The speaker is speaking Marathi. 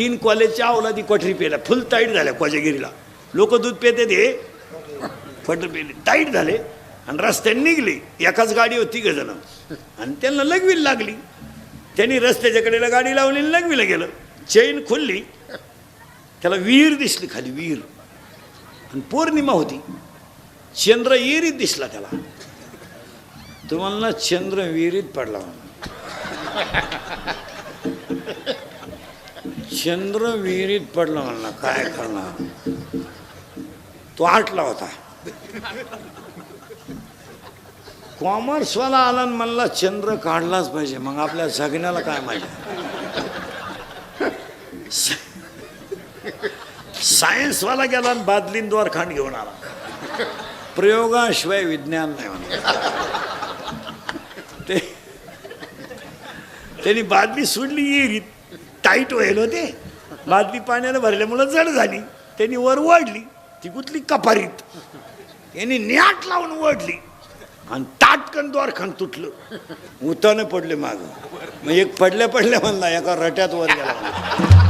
3 कॉलेजच्या अवलादी कोठरी पेल्या फुल टाईट झाल्या कोजागिरीला. लोक दूध पेते ते फट पेले टाईट झाले आणि रस्त्याने निघले. एकाच गाडी होती ग जण आणि त्यांना लगवीला लागली. त्यांनी रस्त्याच्या कडेला गाडी लावली आणि लगवीला गेलं. चेन खुलली, त्याला विहीर दिसली खाली विहीर आणि पौर्णिमा होती. चंद्र विहिरीत दिसला त्याला. तुम्हाला चंद्र विहिरीत पडला म्हणा. चंद्र विहिरीत पडला म्हणला. काय करणार, तो आटला होता. कॉमर्सवाला आला आणि म्हणला चंद्र काढलाच पाहिजे. मग आपल्या जगण्याला काय माहिती. सायन्सवाला गेला आणि बादलीन द्वारखांड घेऊन आला. प्रयोगाशिवाय विज्ञान नाही म्हणा. त्यांनी बादली सोडली विहिरीत. टाईट व्हायल होते. बादली पाण्याने भरल्यामुळं जड झाली. त्यांनी वर ओढली, ती गुतली कपारीत. यांनी न्याट लावून ओढली आणि ताटकन द्वारखांड तुटलं. उताने पडले माग. मग एक पडल्या म्हणला, एका रट्यात वर गेला.